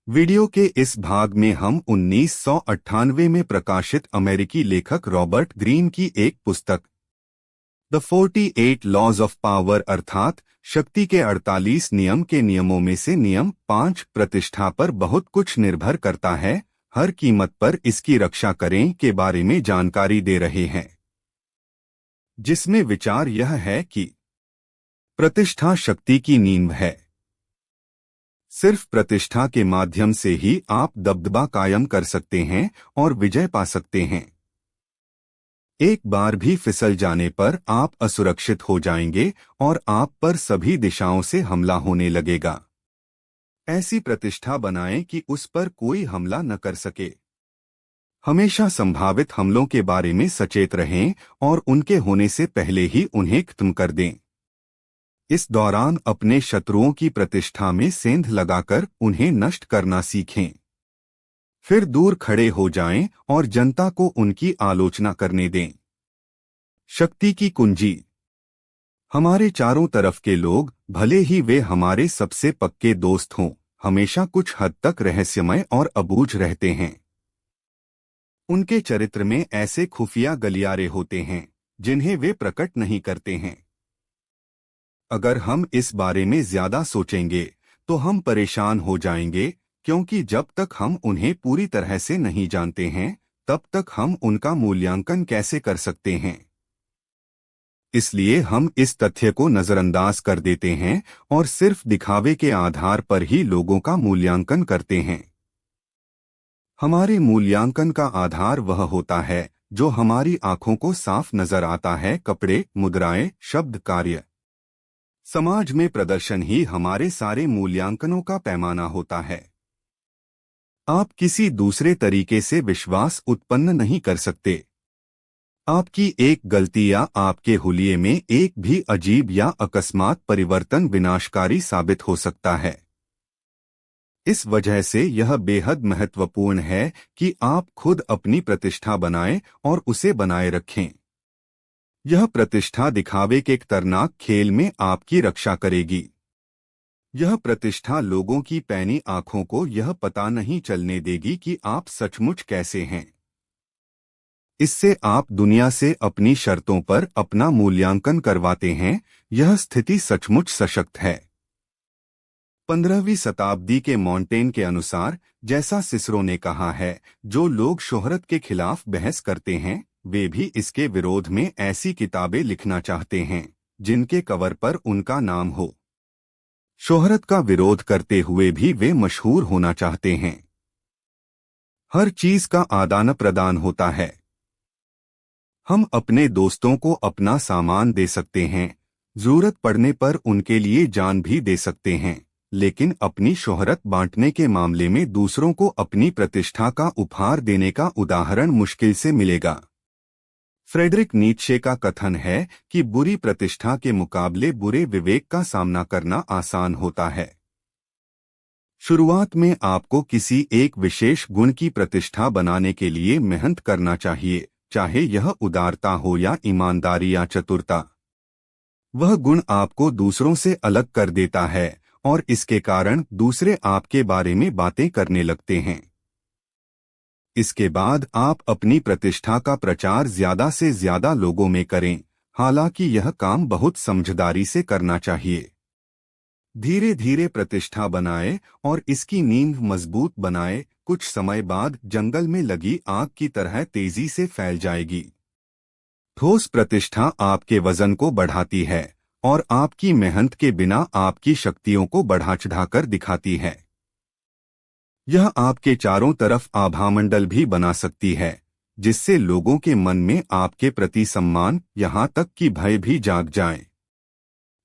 Video के इस भाग में हम 1998 में प्रकाशित अमेरिकी लेखक रॉबर्ट ग्रीन की एक पुस्तक द 48 लॉज ऑफ पावर अर्थात शक्ति के 48 नियम के नियमों में से नियम 5 प्रतिष्ठा पर बहुत कुछ निर्भर करता है, हर कीमत पर इसकी रक्षा करें के बारे में जानकारी दे रहे हैं, जिसमें विचार यह है कि प्रतिष्ठा शक्ति की नींव है। सिर्फ प्रतिष्ठा के माध्यम से ही आप दबदबा कायम कर सकते हैं और विजय पा सकते हैं। एक बार भी फिसल जाने पर आप असुरक्षित हो जाएंगे और आप पर सभी दिशाओं से हमला होने लगेगा। ऐसी प्रतिष्ठा बनाएं कि उस पर कोई हमला न कर सके। हमेशा संभावित हमलों के बारे में सचेत रहें और उनके होने से पहले ही उन्हें खत्म कर दें। इस दौरान अपने शत्रुओं की प्रतिष्ठा में सेंध लगाकर उन्हें नष्ट करना सीखें। फिर दूर खड़े हो जाएं और जनता को उनकी आलोचना करने दें। शक्ति की कुंजी। हमारे चारों तरफ के लोग, भले ही वे हमारे सबसे पक्के दोस्त हों, हमेशा कुछ हद तक रहस्यमय और अबूझ रहते हैं। उनके चरित्र में ऐसे खुफिया गलियारे होते हैं जिन्हें वे प्रकट नहीं करते हैं। अगर हम इस बारे में ज्यादा सोचेंगे तो हम परेशान हो जाएंगे, क्योंकि जब तक हम उन्हें पूरी तरह से नहीं जानते हैं तब तक हम उनका मूल्यांकन कैसे कर सकते हैं। इसलिए हम इस तथ्य को नजरअंदाज कर देते हैं और सिर्फ दिखावे के आधार पर ही लोगों का मूल्यांकन करते हैं। हमारे मूल्यांकन का आधार वह होता है जो हमारी आंखों को साफ नजर आता है। कपड़े, मुद्राएं, शब्द, कार्य, समाज में प्रदर्शन ही हमारे सारे मूल्यांकनों का पैमाना होता है। आप किसी दूसरे तरीके से विश्वास उत्पन्न नहीं कर सकते। आपकी एक गलती या आपके हुलिये में एक भी अजीब या अकस्मात परिवर्तन विनाशकारी साबित हो सकता है। इस वजह से यह बेहद महत्वपूर्ण है कि आप खुद अपनी प्रतिष्ठा बनाएं और उसे बनाए रखें। यह प्रतिष्ठा दिखावे के एक खतरनाक खेल में आपकी रक्षा करेगी। यह प्रतिष्ठा लोगों की पैनी आंखों को यह पता नहीं चलने देगी कि आप सचमुच कैसे हैं। इससे आप दुनिया से अपनी शर्तों पर अपना मूल्यांकन करवाते हैं। यह स्थिति सचमुच सशक्त है। 15वीं शताब्दी के मॉन्टेन के अनुसार, जैसा सिसरो ने कहा है, जो लोग शोहरत के खिलाफ बहस करते हैं वे भी इसके विरोध में ऐसी किताबें लिखना चाहते हैं जिनके कवर पर उनका नाम हो। शोहरत का विरोध करते हुए भी वे मशहूर होना चाहते हैं। हर चीज का आदान प्रदान होता है। हम अपने दोस्तों को अपना सामान दे सकते हैं, जरूरत पड़ने पर उनके लिए जान भी दे सकते हैं, लेकिन अपनी शोहरत बांटने के मामले में दूसरों को अपनी प्रतिष्ठा का उपहार देने का उदाहरण मुश्किल से मिलेगा। फ्रेडरिक नीत्शे का कथन है कि बुरी प्रतिष्ठा के मुकाबले बुरे विवेक का सामना करना आसान होता है। शुरुआत में आपको किसी एक विशेष गुण की प्रतिष्ठा बनाने के लिए मेहनत करना चाहिए, चाहे यह उदारता हो या ईमानदारी या चतुरता। वह गुण आपको दूसरों से अलग कर देता है और इसके कारण दूसरे आपके बारे में बातें करने लगते हैं। इसके बाद आप अपनी प्रतिष्ठा का प्रचार ज्यादा से ज्यादा लोगों में करें, हालांकि यह काम बहुत समझदारी से करना चाहिए। धीरे धीरे प्रतिष्ठा बनाए और इसकी नींव मजबूत बनाए। कुछ समय बाद जंगल में लगी आग की तरह तेजी से फैल जाएगी। ठोस प्रतिष्ठा आपके वजन को बढ़ाती है और आपकी मेहनत के बिना आपकी शक्तियों को बढ़ा चढ़ाकर दिखाती है। यह आपके चारों तरफ आभामंडल भी बना सकती है, जिससे लोगों के मन में आपके प्रति सम्मान, यहाँ तक कि भय भी जाग जाए।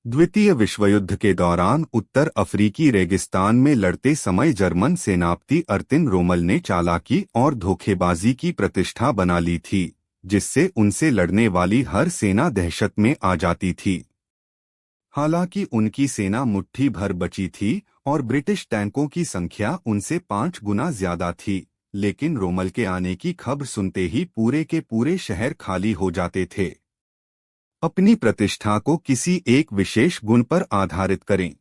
द्वितीय विश्वयुद्ध के दौरान उत्तर अफ्रीकी रेगिस्तान में लड़ते समय जर्मन सेनापति अर्तिन रोमल ने चालाकी और धोखेबाजी की प्रतिष्ठा बना ली थी, जिससे उनसे लड़ने वाली हर सेना दहशत में आ जाती थी। हालांकि उनकी सेना मुट्ठी भर बची थी और ब्रिटिश टैंकों की संख्या उनसे 5 गुना ज्यादा थी, लेकिन रोमल के आने की खबर सुनते ही पूरे के पूरे शहर खाली हो जाते थे। अपनी प्रतिष्ठा को किसी एक विशेष गुण पर आधारित करें।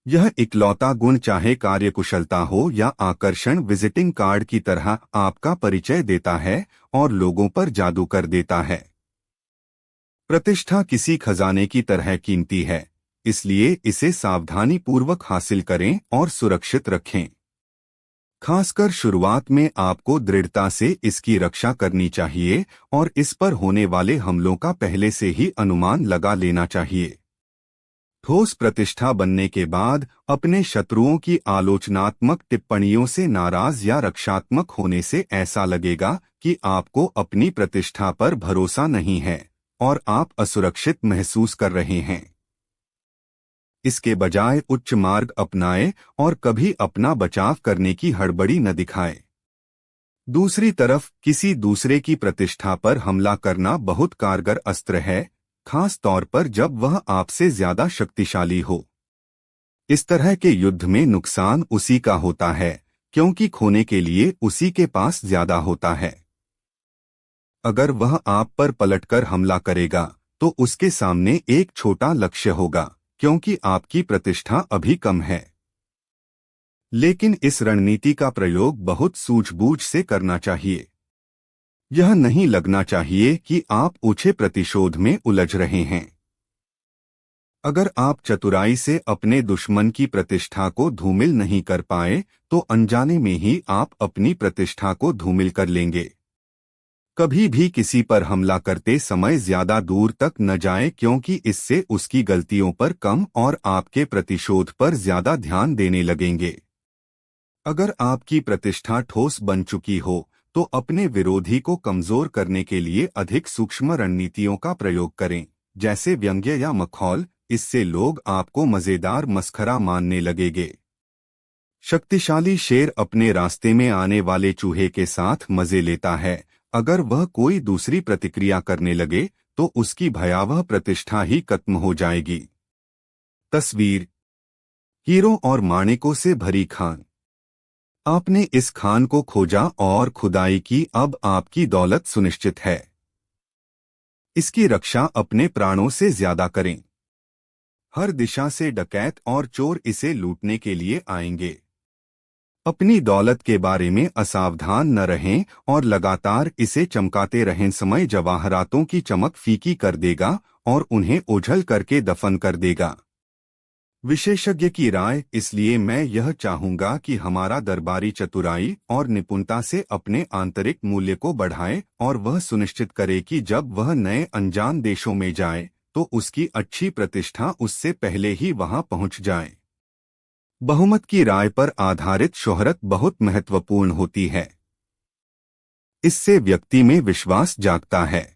यह इकलौता गुण चाहे कार्यकुशलता हो या आकर्षण विजिटिंग कार्ड की तरह आपका परिचय देता है और लोगों पर जादू कर देता है। प्रतिष्ठा किसी खजाने की तरह कीमती है, इसलिए इसे सावधानी पूर्वक हासिल करें और सुरक्षित रखें। खासकर शुरुआत में आपको दृढ़ता से इसकी रक्षा करनी चाहिए और इस पर होने वाले हमलों का पहले से ही अनुमान लगा लेना चाहिए। ठोस प्रतिष्ठा बनने के बाद अपने शत्रुओं की आलोचनात्मक टिप्पणियों से नाराज या रक्षात्मक होने से ऐसा लगेगा कि आपको अपनी प्रतिष्ठा पर भरोसा नहीं है और आप असुरक्षित महसूस कर रहे हैं। इसके बजाय उच्च मार्ग अपनाएं और कभी अपना बचाव करने की हड़बड़ी न दिखाएं। दूसरी तरफ किसी दूसरे की प्रतिष्ठा पर हमला करना बहुत कारगर अस्त्र है, खास तौर पर जब वह आपसे ज्यादा शक्तिशाली हो। इस तरह के युद्ध में नुकसान उसी का होता है, क्योंकि खोने के लिए उसी के पास ज्यादा होता है। अगर वह आप पर पलटकर हमला करेगा तो उसके सामने एक छोटा लक्ष्य होगा, क्योंकि आपकी प्रतिष्ठा अभी कम है। लेकिन इस रणनीति का प्रयोग बहुत सूझबूझ से करना चाहिए। यह नहीं लगना चाहिए कि आप ऊंचे प्रतिशोध में उलझ रहे हैं। अगर आप चतुराई से अपने दुश्मन की प्रतिष्ठा को धूमिल नहीं कर पाए तो अनजाने में ही आप अपनी प्रतिष्ठा को धूमिल कर लेंगे। कभी भी किसी पर हमला करते समय ज्यादा दूर तक न जाएं, क्योंकि इससे उसकी गलतियों पर कम और आपके प्रतिशोध पर ज्यादा ध्यान देने लगेंगे। अगर आपकी प्रतिष्ठा ठोस बन चुकी हो तो अपने विरोधी को कमजोर करने के लिए अधिक सूक्ष्म रणनीतियों का प्रयोग करें, जैसे व्यंग्य या मखौल। इससे लोग आपको मजेदार मस्खरा मानने लगेंगे। शक्तिशाली शेर अपने रास्ते में आने वाले चूहे के साथ मजे लेता है। अगर वह कोई दूसरी प्रतिक्रिया करने लगे तो उसकी भयावह प्रतिष्ठा ही खत्म हो जाएगी। तस्वीर हीरो और माणिकों से भरी खान। आपने इस खान को खोजा और खुदाई की, अब आपकी दौलत सुनिश्चित है। इसकी रक्षा अपने प्राणों से ज्यादा करें। हर दिशा से डकैत और चोर इसे लूटने के लिए आएंगे। अपनी दौलत के बारे में असावधान न रहें और लगातार इसे चमकाते रहें। समय जवाहरातों की चमक फीकी कर देगा और उन्हें ओझल करके दफन कर देगा। विशेषज्ञ की राय। इसलिए मैं यह चाहूंगा कि हमारा दरबारी चतुराई और निपुणता से अपने आंतरिक मूल्य को बढ़ाए और वह सुनिश्चित करे कि जब वह नए अनजान देशों में जाए तो उसकी अच्छी प्रतिष्ठा उससे पहले ही वहां पहुंच जाए। बहुमत की राय पर आधारित शोहरत बहुत महत्वपूर्ण होती है। इससे व्यक्ति में विश्वास जागता है।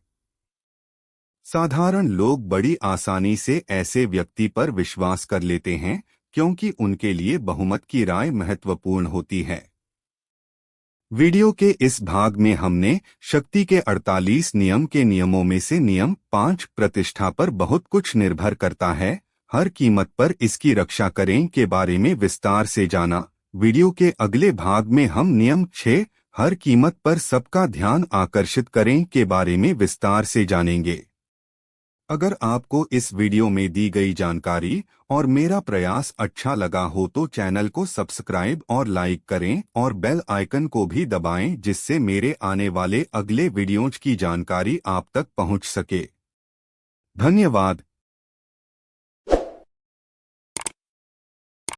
साधारण लोग बड़ी आसानी से ऐसे व्यक्ति पर विश्वास कर लेते हैं, क्योंकि उनके लिए बहुमत की राय महत्वपूर्ण होती है। वीडियो के इस भाग में हमने शक्ति के 48 नियम के नियमों में से नियम 5 प्रतिष्ठा पर बहुत कुछ निर्भर करता है, हर कीमत पर इसकी रक्षा करें के बारे में विस्तार से जाना। वीडियो के अगले भाग में हम नियम 6 हर कीमत पर सबका ध्यान आकर्षित करें के बारे में विस्तार से जानेंगे। अगर आपको इस वीडियो में दी गई जानकारी और मेरा प्रयास अच्छा लगा हो तो चैनल को सब्सक्राइब और लाइक करें और बेल आइकन को भी दबाएं, जिससे मेरे आने वाले अगले वीडियोज की जानकारी आप तक पहुंच सके। धन्यवाद।